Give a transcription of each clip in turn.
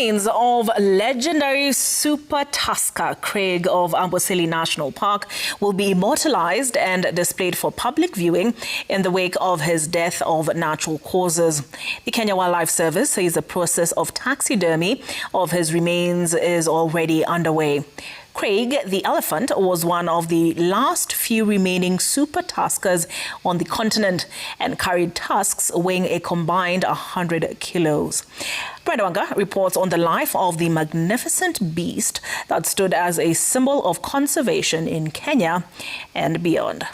remains of legendary super tusker Craig of Amboseli National Park will be immortalized and displayed for public viewing in the wake of his death of natural causes. The Kenya Wildlife Service says the process of taxidermy of his remains is already underway. Craig, the elephant, was one of the last few remaining super tuskers on the continent and carried tusks weighing a combined 100 kilos. Brenda Wanga reports on the life of the magnificent beast that stood as a symbol of conservation in Kenya and beyond.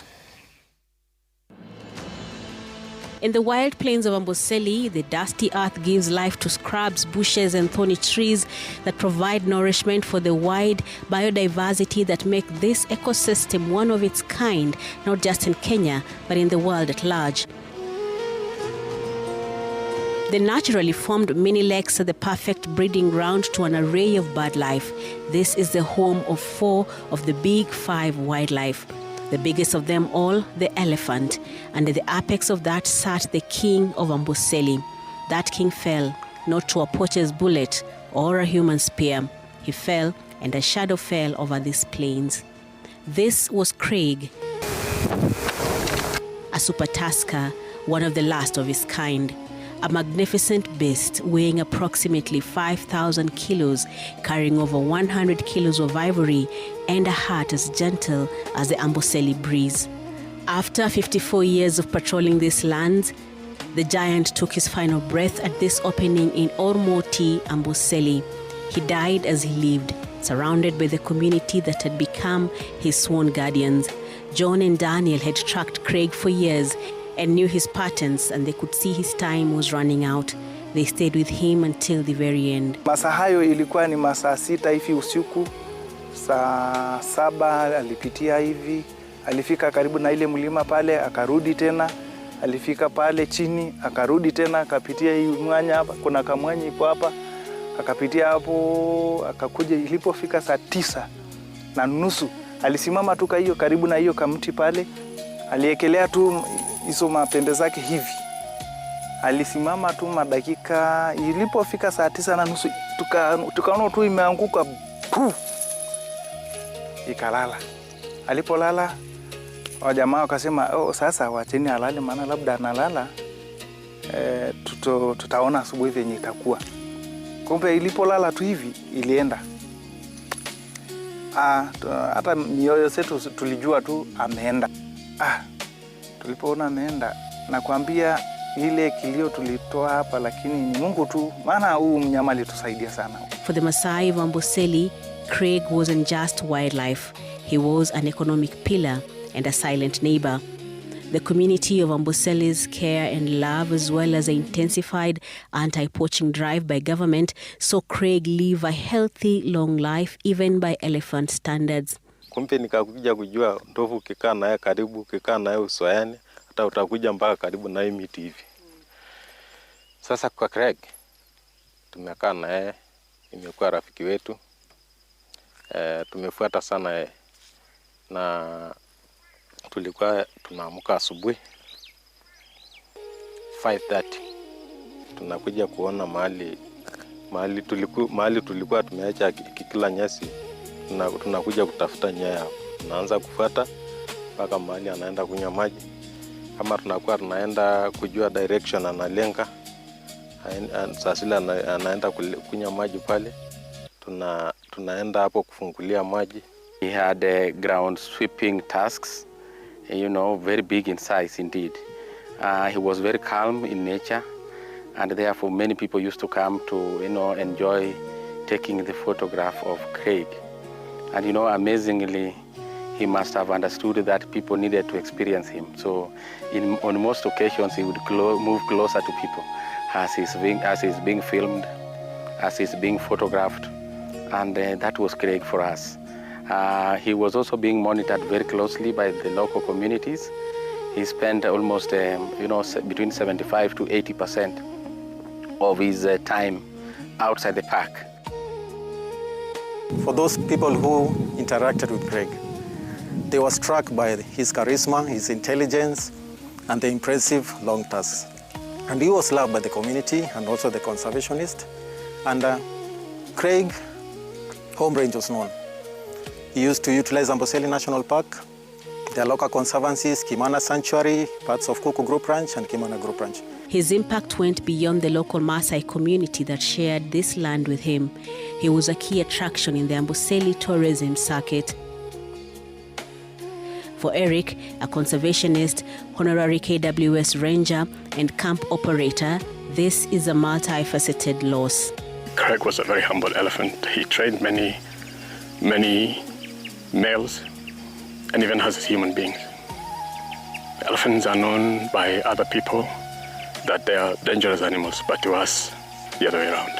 In the wild plains of Amboseli, the dusty earth gives life to scrubs, bushes and thorny trees that provide nourishment for the wide biodiversity that make this ecosystem one of its kind, not just in Kenya, but in the world at large. The naturally formed mini lakes are the perfect breeding ground to an array of bird life. This is the home of 4 of the big 5 wildlife. The biggest of them all, the elephant, and at the apex of that sat the king of Amboseli. That king fell, not to a poacher's bullet or a human spear. He fell, and a shadow fell over these plains. This was Craig, a super tusker, one of the last of his kind. A magnificent beast weighing approximately 5,000 kilos, carrying over 100 kilos of ivory and a heart as gentle as the Amboseli breeze. After 54 years of patrolling these lands, the giant took his final breath at this opening in Ormoti, Amboseli. He died as he lived, surrounded by the community that had become his sworn guardians. John and Daniel had tracked Craig for years and knew his patterns, and they could see his time was running out. They stayed with him until the very end. Masaa hayo ilikuwa ni masaa 6 hivi usiku. Saa 7 alipitia hivi. Alifika karibu na ile mlima pale, akarudi tena. Alifika pale chini, akarudi tena, akapitia hii mwanya hapa. Kuna kamwanya ipo hapa. Akapitia hapo, akakuja ilipofika saa 9:30. Alisimama tu hiyo karibu na hiyo kamti pale. Aliekelea tu hizo mapembe zake hivi. Alisimama tu madakika, ilipofika saa 9:30 tukaona tu imeanguka, puf, ikalala. Alipolala, wajamaa wakasema, sasa wacheni alale, maana labda analala tutaona asubuhi venye itakuwa. Kumbe ilipolala tu hivi ilienda. Hata mioyo yetu tulijua tu ameenda. Tulipoona ameenda, nakwambia ile kilio tulitoa hapa, lakini ni Mungu tu, maana huu mnyama alitusaidia sana. For the Maasai of Amboseli, Craig wasn't just wildlife. He was an economic pillar and a silent neighbor. The community of Amboseli's care and love, as well as the intensified anti-poaching drive by government, saw Craig live a healthy, long life, even by elephant standards. Kumbe nikakuja kujua ndovu ukikaa naye karibu, ukikaa naye usoyani, hata utakuja mpaka karibu na hii miti hivi. Sasa kwa Craig, tumekaa naye, imekuwa rafiki wetu. Tumefuata sana yeye. Na tulikuwa tunaamka asubuhi 5:30. Tunakuja kuona mahali tulikuwa tumeacha kikila nyasi. Tunakuja kutafuta nyaya. Tunaanza kufuata mpaka mahali anaenda kunywa maji. Kama tunakuwa tunaenda kujua direction analenga, sasa anaenda kunywa maji pale, tunaenda hapo kufungulia maji. He had ground sweeping tusks, very big in size indeed. He was very calm in nature, and therefore many people used to come to enjoy taking the photograph of Craig. And amazingly, he must have understood that people needed to experience him. So on most occasions, he would move closer to people as he's being filmed, as he's being photographed. And that was Craig for us. He was also being monitored very closely by the local communities. He spent almost between 75% to 80% of his time outside the park. For those people who interacted with Craig, they were struck by his charisma, his intelligence, and the impressive long tusks. And he was loved by the community and also the conservationists. And Craig, home range was known. He used to utilize Amboseli National Park, the local conservancies, Kimana Sanctuary, parts of Kuku Group Ranch and Kimana Group Ranch. His impact went beyond the local Maasai community that shared this land with him. He was a key attraction in the Amboseli tourism circuit. For Eric, a conservationist, honorary KWS ranger and camp operator, this is a multifaceted loss. Craig was a very humble elephant. He trained many males and even as human beings. Elephants are known by other people that they are dangerous animals, but to us, the other way around.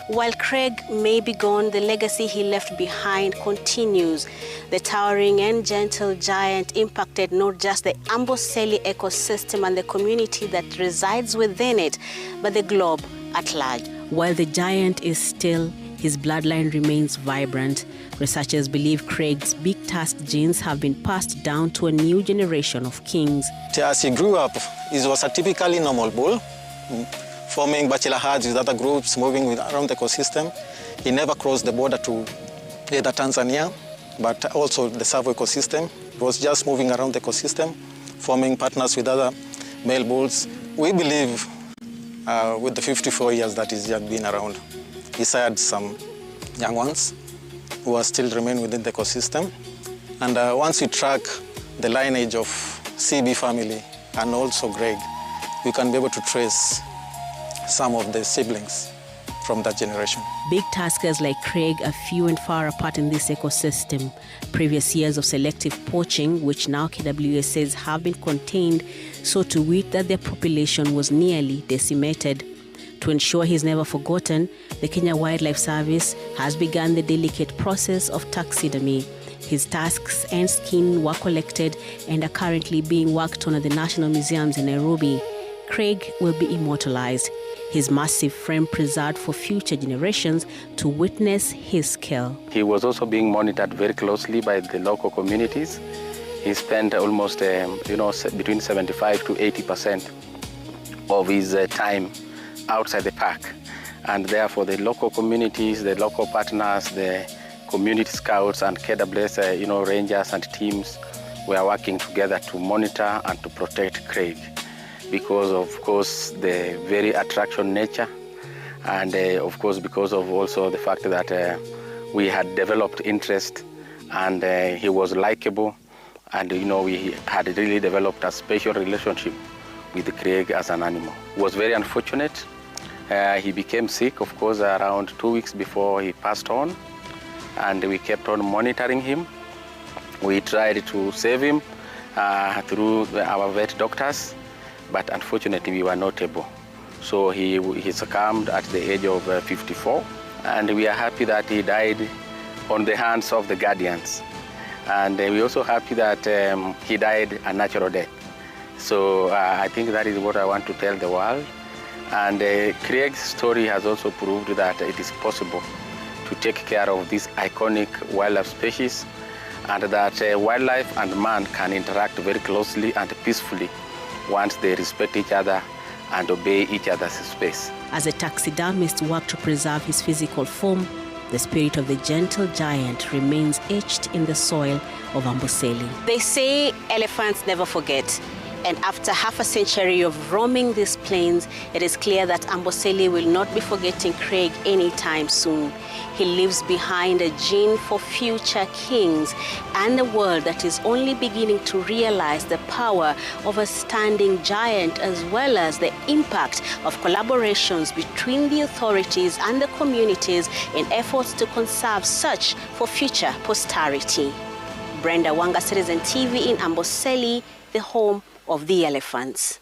While Craig may be gone, the legacy he left behind continues. The towering and gentle giant impacted not just the Amboseli ecosystem and the community that resides within it, but the globe at large. While the giant is still, his bloodline remains vibrant. Researchers believe Craig's big tusk genes have been passed down to a new generation of kings. As he grew up, he was a typically normal bull, forming bachelor herds with other groups, moving around the ecosystem. He never crossed the border to either Tanzania, but also the Savo ecosystem. He was just moving around the ecosystem, forming partners with other male bulls. We believe with the 54 years that he's been around, he sired some young ones who are still remain within the ecosystem. And once we track the lineage of CB family and also Greg, we can be able to trace some of the siblings from that generation. Big tuskers like Craig are few and far apart in this ecosystem. Previous years of selective poaching, which now KWS says have been contained, saw to wit that their population was nearly decimated. To ensure he's never forgotten, the Kenya Wildlife Service has begun the delicate process of taxidermy. His tusks and skin were collected and are currently being worked on at the National Museums in Nairobi. Craig will be immortalized, his massive frame preserved for future generations to witness his skill. He was also being monitored very closely by the local communities. He spent almost, between 75 to 80% of his time outside the park. And therefore the local communities, the local partners, the community scouts and KWS, rangers and teams were working together to monitor and to protect Craig because of course the very attraction nature and of course because of also the fact that we had developed interest and he was likable and we had really developed a special relationship with Craig as an animal. It was very unfortunate. He became sick, of course, around 2 weeks before he passed on, and we kept on monitoring him. We tried to save him through our vet doctors, but unfortunately we were not able. So he succumbed at the age of 54, and we are happy that he died on the hands of the guardians. And we're also happy that he died a natural death. So I think that is what I want to tell the world. And Craig's story has also proved that it is possible to take care of this iconic wildlife species and that wildlife and man can interact very closely and peacefully once they respect each other and obey each other's space. As a taxidermist worked to preserve his physical form, the spirit of the gentle giant remains etched in the soil of Amboseli. They say elephants never forget. And after half a century of roaming these plains, it is clear that Amboseli will not be forgetting Craig anytime soon. He leaves behind a gene for future kings and a world that is only beginning to realize the power of a standing giant, as well as the impact of collaborations between the authorities and the communities in efforts to conserve such for future posterity. Brenda Wanga, Citizen TV in Amboseli, the home of the elephants.